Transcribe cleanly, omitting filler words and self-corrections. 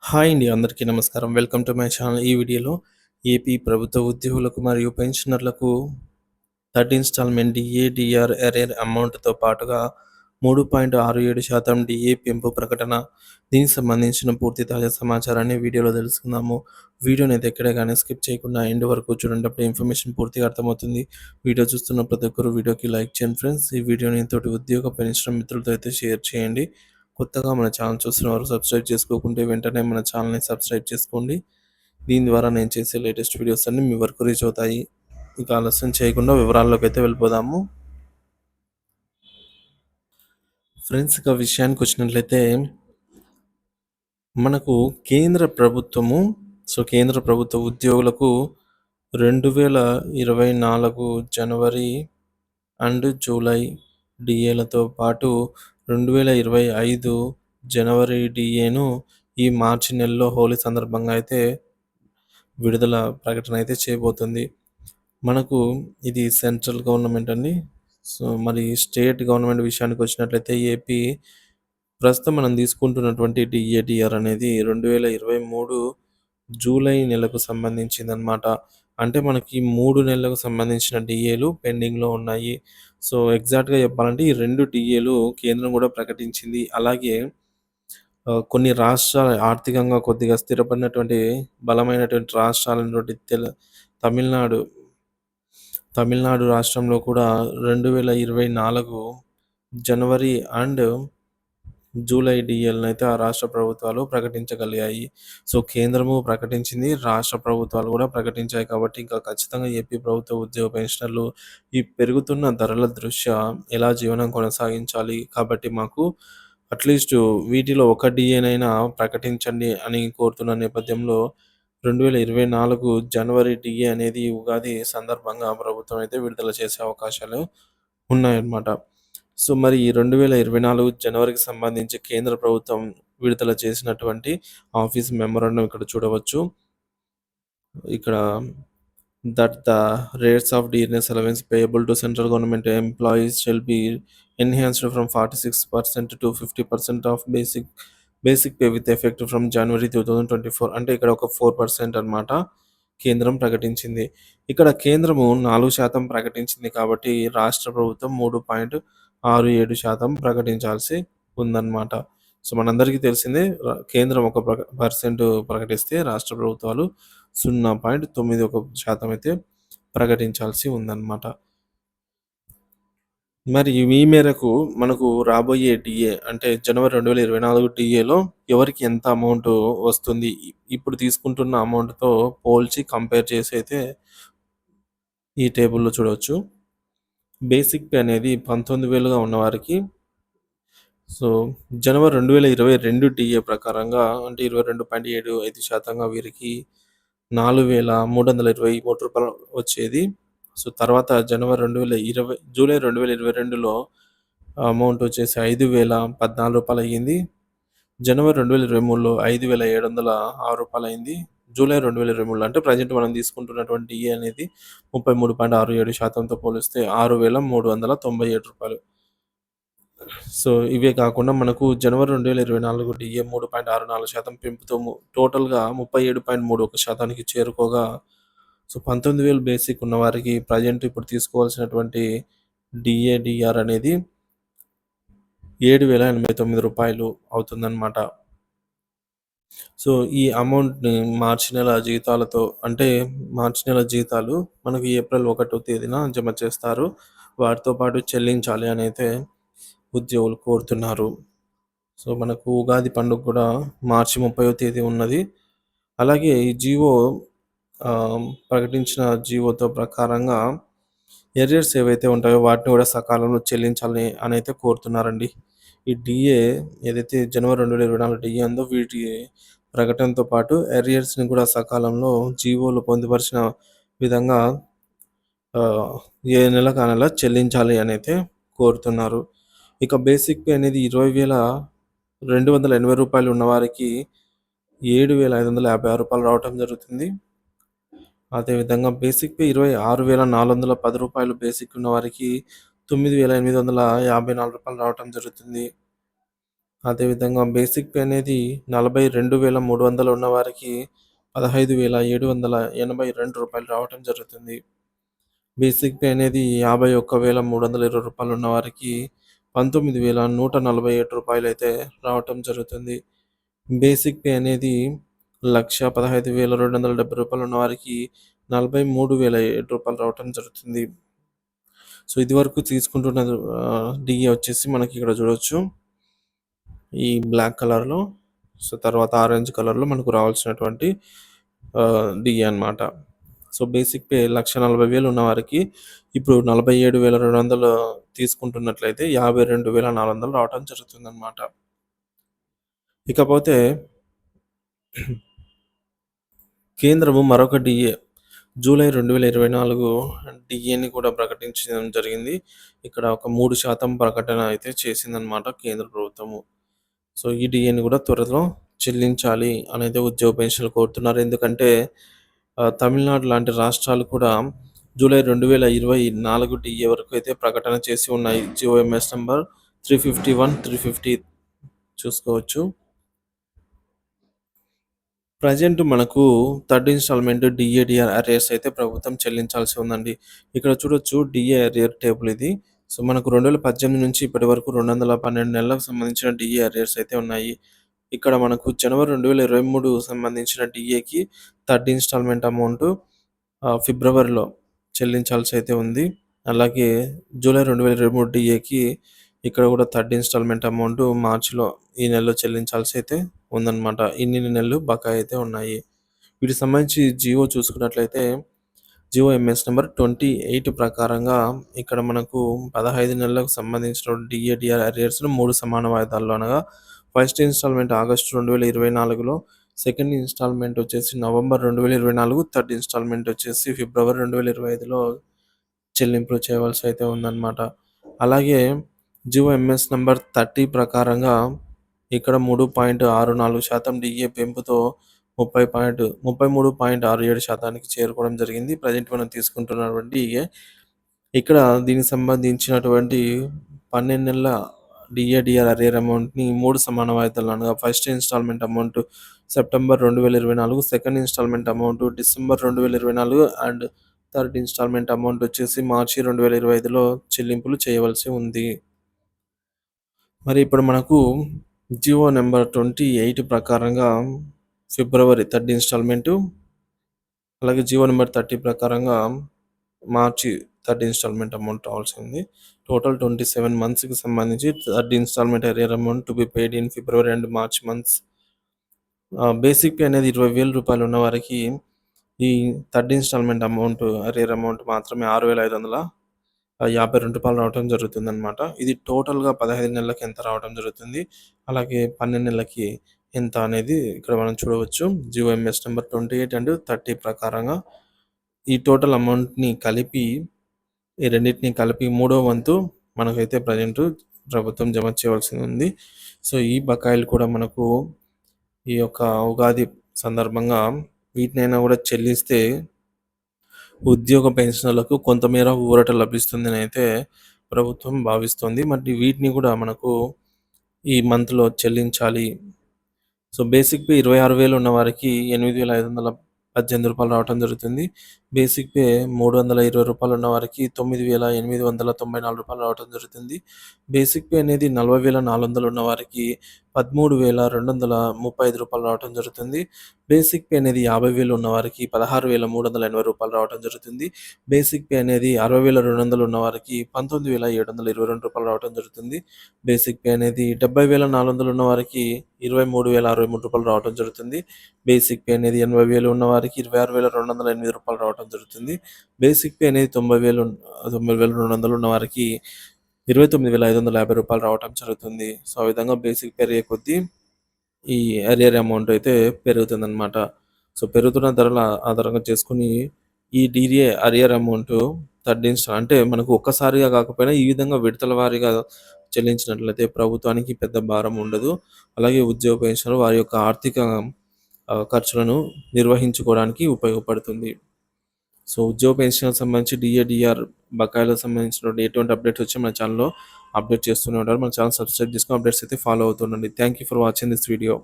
Hi అండి. అందరికీ నమస్కారం. Welcome to my channel. ఈ వీడియోలో ఏపీ ప్రభుత్వ ఉద్యోగులకు మరియు పెన్షనర్లకు థర్డ్ ఇన్‌స్టాల్‌మెంట్ డీఏ, డీఆర్ ఎరేర్ అమౌంట్‌తో పాటుగా 3.67% డీఏ పెంపు ప్రకటన. దీనికి సంబంధించిన పూర్తి తాజా సమాచారాన్ని వీడియోలో తెలుసుకుందాము. వీడియోనైతే ఎక్కడ గాని స్కిప్ చేయకుండా ఎండ్ వరకు చూడండి. అప్పుడే ఇన్ఫర్మేషన్ పూర్తిగా అర్థమవుతుంది. వీడియో చూస్తున్న ప్రతి ఒక్కరు వీడియోకి లైక్ చేయండి ఫ్రెండ్స్. ఈ వీడియోని తోటి ఉద్యోగ, పెన్షన్ మిత్రులతో అయితే షేర్ చేయండి. కొత్తగా మన ఛానల్ చూస్తున్నవారు సబ్స్క్రైబ్ చేసుకోకుంటే వెంటనే మన ఛానల్‌ని సబ్స్క్రైబ్ చేసుకోండి. దీని ద్వారా నేను చేసే లేటెస్ట్ వీడియోస్ అన్నీ మీ వరకు రీచ్ అవుతాయి. ఇక ఆలస్యం చేయకుండా వివరాల్లోకైతే వెళ్ళిపోదాము. ఫ్రెండ్స్, ఇక విషయానికొచ్చినట్లయితే మనకు కేంద్ర ప్రభుత్వము కేంద్ర ప్రభుత్వ ఉద్యోగులకు 2024 జనవరి అండ్ జూలై డీఏలతో పాటు 2025 జనవరి డీఏను ఈ మార్చి నెలలో హోలీ సందర్భంగా అయితే విడుదల ప్రకటన అయితే చేయబోతుంది. మనకు ఇది సెంట్రల్ గవర్నమెంట్ అండి. మరి స్టేట్ గవర్నమెంట్ విషయానికి వచ్చినట్లయితే ఏపీ ప్రస్తుతం మనం తీసుకుంటున్నటువంటి డీఏ, డీఆర్ అనేది 2023 జూలై నెలకు సంబంధించిందనమాట. అంటే మనకి 3 నెలలకు సంబంధించిన డీఏలు పెండింగ్‌లో ఉన్నాయి. ఎగ్జాక్ట్‌గా చెప్పాలంటే ఈ 2 డీఏలు కేంద్రం కూడా ప్రకటించింది. అలాగే కొన్ని రాష్ట్రాలు ఆర్థికంగా కొద్దిగా స్థిరపడినటువంటి బలమైనటువంటి రాష్ట్రాలైనటువంటి తమిళనాడు, తమిళనాడు రాష్ట్రంలో కూడా 2024 జనవరి అండ్ జూలై డీఏలనైతే ఆ రాష్ట్ర ప్రభుత్వాలు ప్రకటించగలిగాయి. కేంద్రము ప్రకటించింది. రాష్ట్ర ప్రభుత్వాలు కూడా ప్రకటించాయి కాబట్టి ఇంకా ఖచ్చితంగా ఏపీ ప్రభుత్వ ఉద్యోగ పెన్షనర్లు ఈ పెరుగుతున్న ధరల దృష్ట్యా ఎలా జీవనం కొనసాగించాలి కాబట్టి మాకు అట్‌లీస్ట్ వీటిలో ఒక డీఏనైనా ప్రకటించండి అని కోరుతున్న నేపథ్యంలో 2024 జనవరి డీఏ అనేది ఉగాది సందర్భంగా ప్రభుత్వం అయితే విడుదల చేసే అవకాశాలు ఉన్నాయన్నమాట. మరి ఈ 2024 జనవరికి సంబంధించి కేంద్ర ప్రభుత్వం విడుదల చేసినటువంటి ఆఫీస్ మెమోరాండం ఇక్కడ చూడవచ్చు. ఇక్కడ that the rates of dearness allowance payable to central government employees shall be enhanced from 46% to 50% of basic pay with effect from January 2024. అంటే ఇక్కడ ఒక 4% అన్నమాట కేంద్రం ప్రకటించింది. ఇక్కడ కేంద్రము 4% ప్రకటించింది కాబట్టి రాష్ట్ర ప్రభుత్వం 3.67% ప్రకటించాల్సి ఉందన్నమాట. మనందరికీ తెలిసిందే కేంద్రం ఒక పర్సెంట్ ప్రకటిస్తే రాష్ట్ర ప్రభుత్వాలు 0.91% అయితే ప్రకటించాల్సి ఉందన్నమాట. మరి ఈ మేరకు మనకు రాబోయే డీఏ అంటే జనవరి 2024 డీఏలో ఎవరికి ఎంత అమౌంట్ వస్తుంది? ఇప్పుడు తీసుకుంటున్న అమౌంట్‌తో పోల్చి కంపేర్ చేసి అయితే ఈ టేబుల్‌లో చూడవచ్చు. బేసిక్ పే అనేది 19,000గా ఉన్నవారికి జనవరి 2022 డీఏ ప్రకారంగా అంటే 22.75% వీరికి రూ. 4,323 వచ్చేది. తర్వాత జూలై 2022లో అమౌంట్ వచ్చేసి రూ. 5,014 అయ్యింది. జనవరి 2023లో రూ. 5,706 అయింది. జూలై 2023లో అంటే ప్రెజెంట్ మనం తీసుకుంటున్నటువంటి డీఏ అనేది 33.67%తో పోలిస్తే రూ. 6,397. ఇవే కాకుండా మనకు జనవరి 2024 డీఏ 3.64% పెంపుతో టోటల్‌గా 37.31%కి చేరుకోగా 19,000 బేసిక్ ఉన్నవారికి ప్రెజెంట్ ఇప్పుడు తీసుకోవాల్సినటువంటి డీఏ, డీఆర్ అనేది రూ. 7,089 అవుతుందన్నమాట. ఈ అమౌంట్‌ని మార్చి నెల జీతాలతో అంటే మార్చి నెల జీతాలు మనకు ఏప్రిల్ 1వ తేదీన జమ చేస్తారు. వాటితో పాటు చెల్లించాలి అని అయితే ఉద్యోగులు కోరుతున్నారు. మనకు ఉగాది పండుగ కూడా మార్చి 30వ తేదీ ఉన్నది. అలాగే ఈ జీవో ప్రకటించిన జీవోతో ప్రకారంగా ఎర్రియర్స్ ఏవైతే ఉంటాయో వాటిని కూడా సకాలంలో చెల్లించాలి అని అయితే కోరుతున్నారండి. ఈ డీఏ ఏదైతే జనవరి 2024 డీఏ ఉందో వీటి ప్రకటనతో పాటు ఎర్రియర్స్‌ని కూడా సకాలంలో జీవోలో పొందుపరిచిన విధంగా ఏ నెలకు ఆ నెల చెల్లించాలి అని అయితే కోరుతున్నారు. ఇక బేసిక్ పే అనేది రూ. 20,280 ఉన్నవారికి రూ. 7,556 రావటం జరుగుతుంది. అదేవిధంగా బేసిక్ పే రూ. 26,410 బేసిక్ ఉన్నవారికి రూ. 9,854 రావటం జరుగుతుంది. అదేవిధంగా బేసిక్ పే అనేది 42,300 ఉన్నవారికి రూ. 15,782 రావటం జరుగుతుంది. బేసిక్ పే అనేది రూ. 51,320 ఉన్నవారికి రూ. 19,147 అయితే రావటం జరుగుతుంది. బేసిక్ పే అనేది రూ. 1,15,270 ఉన్నవారికి రూ. 43,007 రావటం జరుగుతుంది. సో, ఇదివరకు తీసుకుంటున్న డీఏ వచ్చేసి మనకి ఇక్కడ చూడొచ్చు. ఈ బ్లాక్ కలర్‌లో, సో, తర్వాత ఆరెంజ్ కలర్‌లో మనకు రావాల్సినటువంటి డీఏ అన్నమాట. సో, బేసిక్ పే 1,40,000 ఉన్నవారికి ఇప్పుడు 47,200 తీసుకుంటున్నట్లయితే 52,400 రావటం జరుగుతుందన్నమాట. ఇకపోతే కేంద్రము మరొక డీఏ జూలై 2024 డీఏని కూడా ప్రకటించడం జరిగింది. ఇక్కడ ఒక 3% ప్రకటన అయితే చేసిందన్నమాట కేంద్ర ప్రభుత్వము. సో, ఈ డీఏని కూడా త్వరలో చెల్లించాలి అనేది ఉద్యోగ పెన్షన్లు కోరుతున్నారు. ఎందుకంటే తమిళనాడు లాంటి రాష్ట్రాలు కూడా జూలై 2024 డీఏ వరకు అయితే ప్రకటన చేసి ఉన్నాయి. జీఓఎంఎస్ నంబర్ 351, 350 చూసుకోవచ్చు. ప్రెజెంట్ మనకు థర్డ్ ఇన్‌స్టాల్‌మెంట్ డీఏ అరియర్స్ అయితే ప్రభుత్వం చెల్లించాల్సి ఉందండి. ఇక్కడ చూడొచ్చు డీఏ అరియర్ టేబుల్ ఇది. సో, మనకు 2018 నుంచి ఇప్పటి వరకు 212 నెలలకు సంబంధించిన డీఏ అరియర్స్ అయితే ఉన్నాయి. ఇక్కడ మనకు జనవరి 2023 సంబంధించిన డీఏకి థర్డ్ ఇన్‌స్టాల్‌మెంట్ అమౌంట్ ఫిబ్రవరిలో చెల్లించాల్సి అయితే ఉంది. అలాగే జూలై 2023 డీఏకి ఇక్కడ కూడా థర్డ్ ఇన్‌స్టాల్‌మెంట్ అమౌంట్ మార్చ్‌లో ఈ నెలలో చెల్లించాల్సి అయితే ఉందన్నమాట. ఇన్ని నెలలు బకాయి అయితే ఉన్నాయి. వీటికి సంబంధించి జియో చూసుకున్నట్లయితే జీఓఎంఎస్ నంబర్ 28 ప్రకారంగా ఇక్కడ మనకు 15 నెలలకు సంబంధించిన డీఏ అరియర్స్‌ను 3 సమాన వాయిదాల్లో అనగా ఫస్ట్ ఇన్‌స్టాల్‌మెంట్ ఆగస్టు 2024లో, సెకండ్ ఇన్‌స్టాల్‌మెంట్ వచ్చేసి నవంబర్ 2024, థర్డ్ ఇన్‌స్టాల్‌మెంట్ వచ్చేసి ఫిబ్రవరి 2025లో చెల్లింపులు చేయవలసి అయితే ఉందన్నమాట. అలాగే జీఓఎంఎస్ నంబర్ 30 ప్రకారంగా ఇక్కడ 3.64% డీఏ పెంపుతో 33.67% చేరుకోవడం జరిగింది. ప్రెజెంట్ మనం తీసుకుంటున్నటువంటి డీఏ. ఇక్కడ దీనికి సంబంధించినటువంటి 12 నెలల డీఏ అరియర్ అమౌంట్‌ని 3 సమాన వాయిదాల్లో అనగా first instalment amount September 2024, second instalment amount December 2024 and third instalment amount వచ్చేసి మార్చి 2025లో చెల్లింపులు చేయవలసి ఉంది. మరి ఇప్పుడు మనకు జియో నంబర్ 28 ప్రకారంగా ఫిబ్రవరి థర్డ్ ఇన్‌స్టాల్‌మెంటు, అలాగే జియో నంబర్ 30 ప్రకారంగా మార్చి థర్డ్ ఇన్‌స్టాల్‌మెంట్ అమౌంట్ రావాల్సి ఉంది. టోటల్ 27 మంత్స్‌కి సంబంధించి third instalment arrear amount to be paid in February and March months. Basic pay అనేది రూ. 20,000 ఉన్న వారికి ఈ third instalment amount arrear amount మాత్రమే రూ. 6,552 రావటం జరుగుతుందన్నమాట. ఇది టోటల్‌గా 15 నెలలకి ఎంత రావటం జరుగుతుంది, అలాగే 12 నెలలకి ఎంత అనేది ఇక్కడ మనం చూడవచ్చు. జీఓఎంఎస్ నంబర్ 28 అండ్ 30 ప్రకారంగా ఈ టోటల్ అమౌంట్‌ని కలిపి, ఈ రెండిటిని కలిపి మూడో వంతు మనకైతే ప్రెజెంట్ ప్రభుత్వం జమ చేయవలసి ఉంది. సో, ఈ బకాయిలు కూడా మనకు ఈ యొక్క ఉగాది సందర్భంగా వీటినైనా కూడా చెల్లిస్తే ఉద్యోగ పెన్షనర్లకు కొంతమేర ఊరట లభిస్తుందని అయితే ప్రభుత్వం భావిస్తోంది. మరి వీటిని కూడా మనకు ఈ మంత్‌లో చెల్లించాలి. సో, బేసిక్ పే 26,000 ఉన్న వారికి రూ. 8,518 రావటం జరుగుతుంది. బేసిక్ పే రూ. 320 ఉన్న వారికి రూ. 9,894 రావటం జరుగుతుంది. బేసిక్ పే అనేది 40,400 ఉన్న వారికి రూ. 13,235 రావటం జరుగుతుంది. బేసిక్ పే అనేది 50,000 ఉన్న వారికి రూ. 16,380 రావటం జరుగుతుంది. బేసిక్ పే అనేది 60,200 ఉన్న వారికి రూ. 19,722 రావటం జరుగుతుంది. బేసిక్ పే అనేది 70,400 ఉన్న వారికి రూ. 23,063 రావటం జరుగుతుంది. బేసిక్ పే అనేది 80,000 ఉన్న వారికి రూ. 26,208 రావటం జరుగుతుంది. బేసిక్ పే అనేది 90,200 ఉన్న వారికి రూ. 29,550 రావటం జరుగుతుంది. సో, ఆ విధంగా బేసిక్ పెరిగే కొద్దీ ఈ అరియర్ అమౌంట్ అయితే పెరుగుతుందన్నమాట. సో, పెరుగుతున్న ధరల ఆధారంగా చేసుకొని ఈ డీడీఏ అరియర్ అమౌంట్ థర్డ్ అంటే మనకు ఒక్కసారిగా కాకపోయినా ఈ విధంగా విడతల వారీగా చెల్లించినట్లయితే ప్రభుత్వానికి పెద్ద భారం ఉండదు. అలాగే ఉద్యోగ పెన్షనర్లు వారి యొక్క ఆర్థిక ఖర్చులను నిర్వహించుకోవడానికి ఉపయోగపడుతుంది. సో, ఉద్యోగ పెన్షన్‌కి సంబంధించి డీఏ, డీఆర్ బకాయిలకు సంబంధించినటువంటి ఎటువంటి అప్డేట్స్ వచ్చినా మన ఛానెల్‌లో అప్డేట్ చేస్తూనే ఉంటారు. మన ఛానెల్ సబ్స్క్రైబ్ చేసుకొని అప్డేట్స్ అయితే ఫాలో అవుతుండండి. Thank you for watching this video.